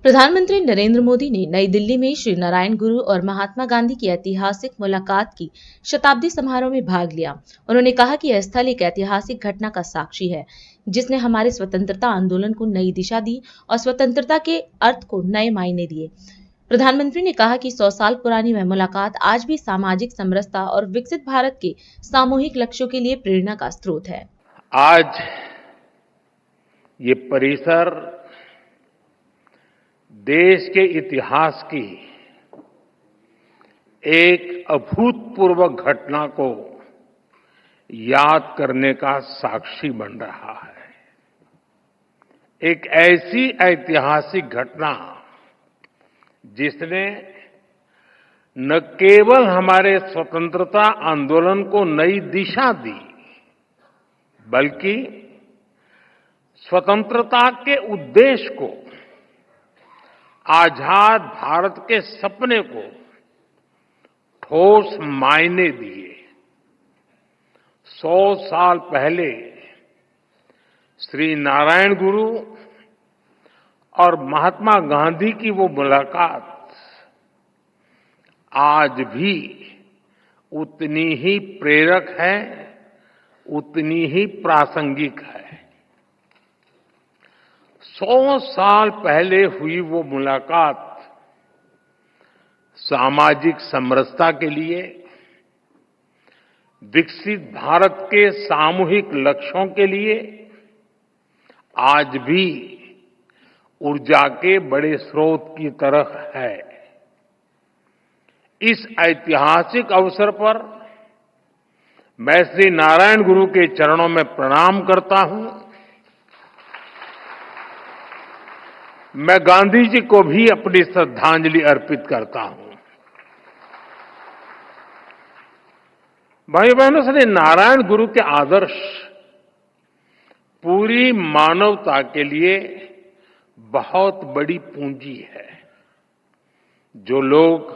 प्रधानमंत्री नरेंद्र मोदी ने नई दिल्ली में श्री नारायण गुरु और महात्मा गांधी की ऐतिहासिक मुलाकात की शताब्दी समारोह में भाग लिया। उन्होंने कहा कि यह स्थल एक ऐतिहासिक घटना का साक्षी है, जिसने हमारे स्वतंत्रता आंदोलन को नई दिशा दी और स्वतंत्रता के अर्थ को नए मायने दिए। प्रधानमंत्री ने कहा कि 100 साल पुरानी वह मुलाकात आज भी सामाजिक समरसता और विकसित भारत के सामूहिक लक्ष्यों के लिए प्रेरणा का स्रोत है। आज ये परिसर देश के इतिहास की एक अभूतपूर्व घटना को याद करने का साक्षी बन रहा है। एक ऐसी ऐतिहासिक घटना जिसने न केवल हमारे स्वतंत्रता आंदोलन को नई दिशा दी, बल्कि स्वतंत्रता के उद्देश्य को, आजाद भारत के सपने को ठोस मायने दिए। 100 साल पहले श्री नारायण गुरु और महात्मा गांधी की वो मुलाकात आज भी उतनी ही प्रेरक है, उतनी ही प्रासंगिक है। 100 साल पहले हुई वो मुलाकात सामाजिक समरसता के लिए, विकसित भारत के सामूहिक लक्ष्यों के लिए आज भी ऊर्जा के बड़े स्रोत की तरह है। इस ऐतिहासिक अवसर पर मैं श्री नारायण गुरु के चरणों में प्रणाम करता हूं। मैं गांधी जी को भी अपनी श्रद्धांजलि अर्पित करता हूं। भाई बहनों, श्री नारायण गुरु के आदर्श पूरी मानवता के लिए बहुत बड़ी पूंजी है। जो लोग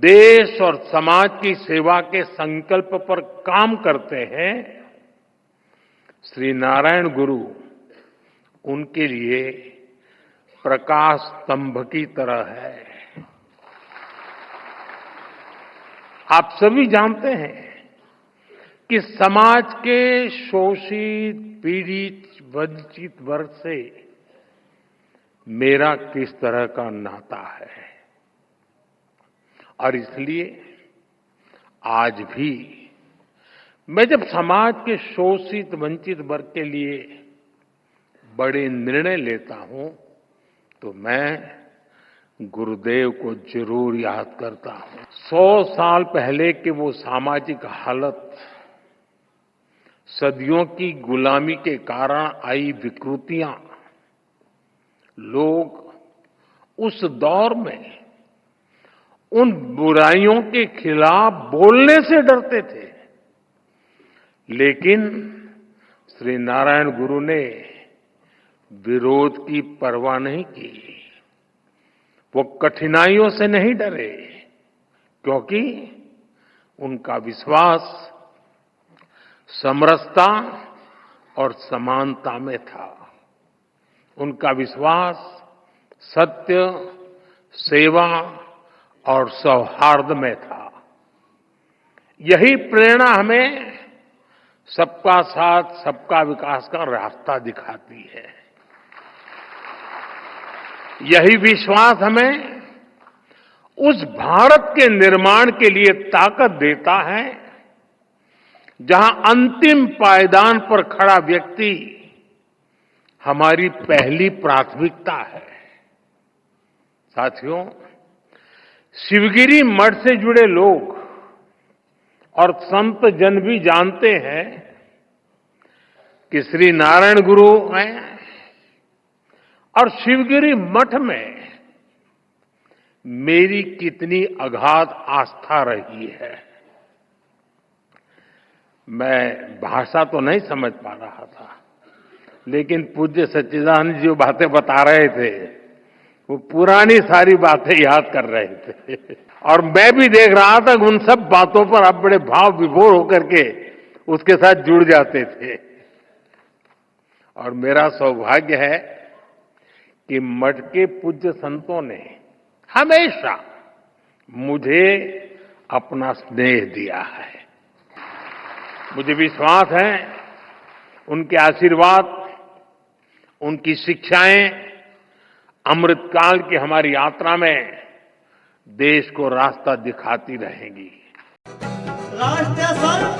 देश और समाज की सेवा के संकल्प पर काम करते हैं, श्री नारायण गुरु उनके लिए प्रकाश स्तंभ की तरह है। आप सभी जानते हैं कि समाज के शोषित, पीड़ित, वंचित वर्ग से मेरा किस तरह का नाता है, और इसलिए आज भी मैं जब समाज के शोषित, वंचित वर्ग के लिए बड़े निर्णय लेता हूं, तो मैं गुरुदेव को जरूर याद करता हूं। 100 साल पहले के वो सामाजिक हालत, सदियों की गुलामी के कारण आई विकृतियां, लोग उस दौर में उन बुराइयों के खिलाफ बोलने से डरते थे, लेकिन श्री नारायण गुरु ने विरोध की परवाह नहीं की। वो कठिनाइयों से नहीं डरे, क्योंकि उनका विश्वास समरसता और समानता में था। उनका विश्वास सत्य, सेवा और सौहार्द में था। यही प्रेरणा हमें सबका साथ, सबका विकास का रास्ता दिखाती है। यही विश्वास हमें उस भारत के निर्माण के लिए ताकत देता है, जहां अंतिम पायदान पर खड़ा व्यक्ति हमारी पहली प्राथमिकता है। साथियों, शिवगिरी मठ से जुड़े लोग और संत जन भी जानते हैं कि श्री नारायण गुरु हैं और शिवगिरी मठ में मेरी कितनी अगाध आस्था रही है। मैं भाषा तो नहीं समझ पा रहा था, लेकिन पूज्य सच्चिदानंद जी जो बातें बता रहे थे, वो पुरानी सारी बातें याद कर रहे थे, और मैं भी देख रहा था कि उन सब बातों पर आप बड़े भाव विभोर होकर के उसके साथ जुड़ जाते थे। और मेरा सौभाग्य है कि मठ के पूज्य संतों ने हमेशा मुझे अपना स्नेह दिया है। मुझे विश्वास है उनके आशीर्वाद, उनकी शिक्षाएं अमृतकाल की हमारी यात्रा में देश को रास्ता दिखाती रहेंगी। राष्ट्र